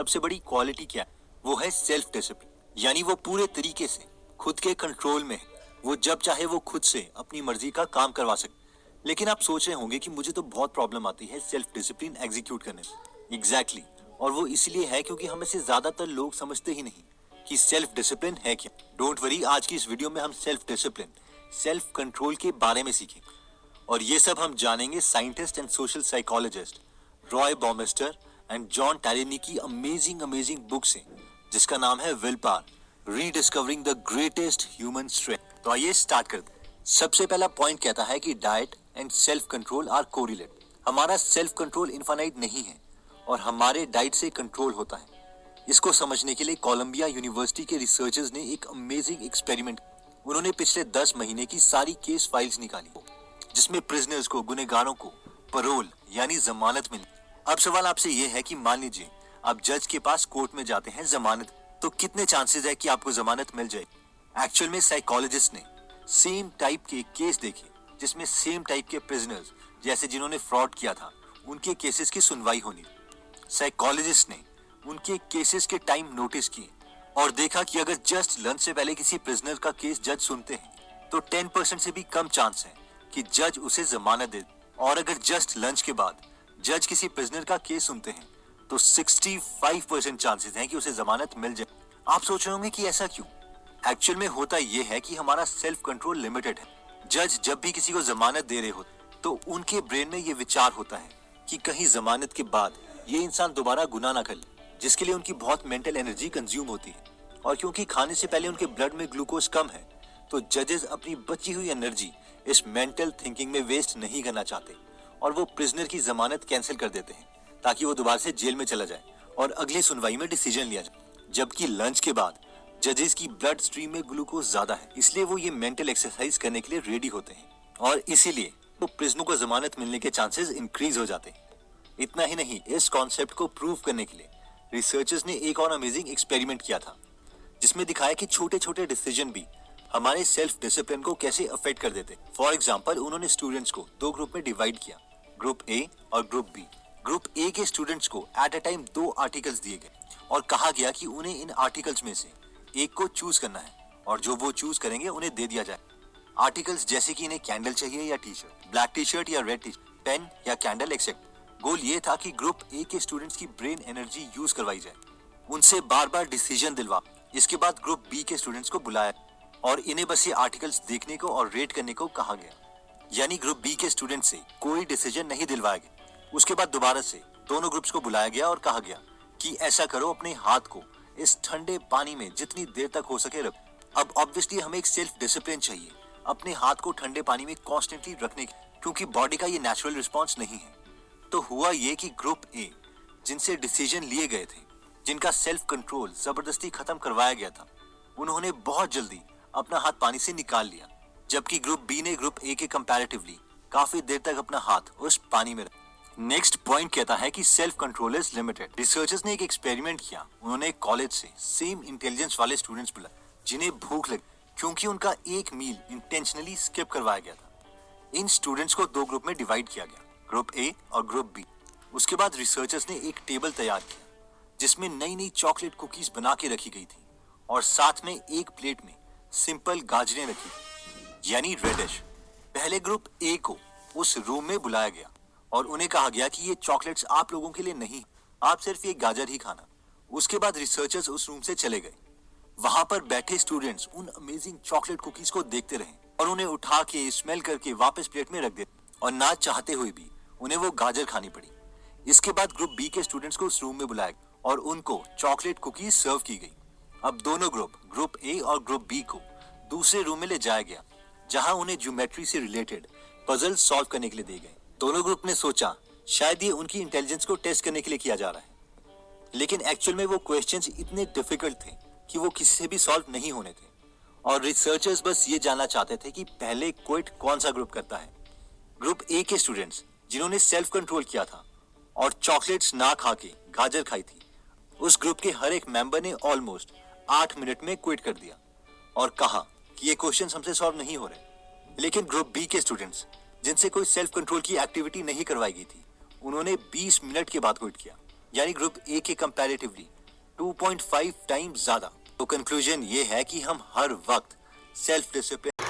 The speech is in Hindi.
सबसे बड़ी क्वालिटी क्या है? वो है सेल्फ डिसिप्लिन, यानी वो पूरे तरीके से खुद के कंट्रोल में है। वो जब चाहे वो खुद से अपनी मर्जी का काम करवा सकते। लेकिन आप सोच रहे होंगे कि मुझे तो बहुत प्रॉब्लम आती है सेल्फ डिसिप्लिन एग्जीक्यूट करने में। एग्जैक्टली और वो इसलिए है क्योंकि हमें से ज्यादातर लोग समझते ही नहीं कि सेल्फ डिसिप्लिन है क्या। डोंट वरी, आज की इस वीडियो में हम सेल्फ डिसिप्लिन, सेल्फ कंट्रोल के बारे में सीखेंगे। और ये सब हम जानेंगे scientist and social psychologist Roy Baumeister and John Tierney की अमेजिंग अमेजिंग बुक से, जिसका नाम है willpower, rediscovering the greatest human strength. तो आइए स्टार्ट करते हैं। सबसे पहला पॉइंट कहता है कि diet and self control are correlate. हमारा सेल्फ कंट्रोल इनफाइनाइट नहीं है और हमारे डाइट से कंट्रोल होता है। इसको समझने के लिए कोलंबिया यूनिवर्सिटी के रिसर्चर्स ने एक अमेजिंग एक्सपेरिमेंट। उन्होंने पिछले 10 महीने की सारी केस फाइल्स निकाली जिसमें प्रिजनर्स को, गुनहगारों को परोल यानी जमानत मिली। अब सवाल आपसे ये है कि मान लीजिए आप जज के पास कोर्ट में जाते हैं जमानत, तो कितने चांसेस है कि आपको जमानत मिल जाए? एक्चुअल में साइकोलॉजिस्ट ने सेम टाइप के केस देखे जिसमें सेम टाइप के प्रिजनर्स, जैसे जिन्होंने फ्रॉड किया था, उनके केसेस की सुनवाई होनी। साइकोलॉजिस्ट ने उनके केसेस के टाइम नोटिस किए और देखा कि अगर जस्ट लंच से पहले किसी प्रिजनर का केस जज सुनते हैं तो 10% से भी कम चांस है कि जज उसे जमानत दे, और अगर जस्ट लंच के बाद जज किसी प्रिजनर का केस सुनते हैं तो 65% चांसेस हैं कि उसे जमानत मिल जाए। आप सोच रहे होंगे कि ऐसा क्यों? एक्चुअल में होता यह है कि हमारा सेल्फ कंट्रोल लिमिटेड है। जज जब भी किसी को जमानत दे रहे होते तो उनके ब्रेन में यह विचार होता है कि कहीं जमानत के बाद ये इंसान दोबारा गुनाह ना कर ले, जिसके लिए उनकी बहुत मेंटल एनर्जी कंज्यूम होती है। और क्योंकि खाने से पहले उनके ब्लड में ग्लूकोज कम है, तो जजेस अपनी बची हुई एनर्जी इस मेंटल थिंकिंग में वेस्ट नहीं करना चाहते और वो प्रिजनर की जमानत कैंसिल कर देते हैं ताकि वो दोबारा से जेल में चला जाए और अगली सुनवाई में डिसीजन लिया जाए। जबकि लंच के बाद जजेस की ब्लड स्ट्रीम में ग्लूकोज ज्यादा है, इसलिए वो ये मेंटल एक्सरसाइज करने के लिए रेडी होते हैं और इसीलिए वो प्रिजनर को जमानत मिलने के चांसेस इंक्रीज हो जाते हैं। इतना ही नहीं, इस कॉन्सेप्ट को प्रूव करने के लिए रिसर्चर्स ने एक और अमेजिंग एक्सपेरिमेंट किया था जिसमें दिखाया कि छोटे छोटे डिसीजन भी हमारे सेल्फ डिसिप्लिन को कैसे अफेक्ट कर देते। फॉर एग्जांपल, उन्होंने स्टूडेंट्स को 2 ग्रुप में डिवाइड किया, ग्रुप ए और ग्रुप बी। ग्रुप ए के स्टूडेंट्स को एट अ टाइम 2 आर्टिकल्स दिए गए और कहा गया कि उन्हें इन आर्टिकल्स में से एक को चूज करना है और जो वो चूज करेंगे उन्हें दे दिया जाए। आर्टिकल्स जैसे कि इन्हें कैंडल चाहिए या T shirt, black T shirt या रेड टी शर्ट, पेन या कैंडल एक्सेप्ट। गोल ये था कि ग्रुप ए के स्टूडेंट्स की ब्रेन एनर्जी यूज करवाई जाए, उनसे बार बार डिसीजन दिलवा। इसके बाद ग्रुप बी के स्टूडेंट्स को बुलाया और इन्हें बस ये आर्टिकल्स देखने को और रेट करने को कहा गया, यानी ग्रुप बी के स्टूडेंट से कोई डिसीजन नहीं दिलवाया गया। उसके बाद दोबारा से दोनों ग्रुप्स को बुलाया गया और कहा गया कि ऐसा करो, अपने हाथ को इस ठंडे पानी में जितनी देर तक हो सके रखो। अब ऑब्वियसली हमें एक सेल्फ डिसिप्लिन चाहिए अपने हाथ को ठंडे पानी में कॉन्स्टेंटली रखने की, क्योंकि बॉडी का ये नेचुरल रिस्पॉन्स नहीं है। तो हुआ ये कि ग्रुप ए, जिनसे डिसीजन लिए गए थे, जिनका सेल्फ कंट्रोल जबरदस्ती खत्म करवाया गया था, उन्होंने बहुत जल्दी अपना हाथ पानी से निकाल लिया, जबकि ग्रुप बी ने ग्रुप ए के कंपैरेटिवली काफी देर तक अपना हाथ उस पानी में रखा। नेक्स्ट पॉइंट कहता है कि self control is limited. Researchers ने एक एक्सपेरिमेंट किया। उन्होंने कॉलेज से सेम इंटेलिजेंस वाले स्टूडेंट्स बुलाए जिन्हें भूख लगी, क्योंकि उनका एक मील इंटेंशनली स्किप करवाया गया था। इन स्टूडेंट्स को 2 ग्रुप में डिवाइड किया गया, ग्रुप ए और ग्रुप बी। उसके बाद रिसर्चर्स ने एक टेबल तैयार किया जिसमें नई नई चॉकलेट कुकीज बना के रखी गई थी और साथ में एक प्लेट में सिंपल गाजरें रखी, यानी रेडिश। पहले ग्रुप ए को उस रूम में बुलाया गया और उन्हें कहा गया कि ये चॉकलेट्स आप लोगों के लिए नहीं, आप सिर्फ ये गाजर ही खाना। उसके बाद रिसर्चर्स उस रूम से चले गए। वहां पर बैठे स्टूडेंट्स उन अमेजिंग चॉकलेट कुकीज को देखते रहे और उन्हें उठा के स्मेल करके वापस प्लेट में रख दिया, और ना चाहते हुए भी उन्हें वो गाजर खानी पड़ी। इसके बाद ग्रुप बी के स्टूडेंट्स को उस रूम में बुलाया और उनको चॉकलेट कुकीज सर्व की गई। अब दोनों ग्रुप ए और ग्रुप बी को दूसरे रूम में ले जाया गया, जहां उन्हें ज्योमेट्री से रिलेटेड पजल सॉल्व करने के लिए दिए गए। दोनों ग्रुप ने सोचा शायद ये उनकी इंटेलिजेंस को टेस्ट करने के लिए किया जा रहा है, लेकिन एक्चुअल में वो क्वेश्चंस इतने डिफिकल्ट थे कि वो किसी से भी सॉल्व नहीं होने थे। और रिसर्चर्स बस ये जानना चाहते थे कि पहले क्विट कौन सा ग्रुप करता है। ग्रुप ए के स्टूडेंट्स जिन्होंने सेल्फ कंट्रोल किया था और चॉकलेट्स ना खा के गाजर खाई थी, उस ग्रुप के हर एक मेंबर ने ऑलमोस्ट 8 मिनट में क्विट कर दिया और कहा कि ये क्वेश्चंस हमसे सॉल्व नहीं हो रहे। लेकिन ग्रुप बी के स्टूडेंट्स जिनसे कोई सेल्फ कंट्रोल की एक्टिविटी नहीं करवाई गई थी, उन्होंने 20 मिनट के बाद क्विट किया यानी ग्रुप ए के कंपैरेटिवली 2.5 टाइम्स ज्यादा। तो कंक्लूजन ये है कि हम हर वक्त सेल्फ डिसिप्लिन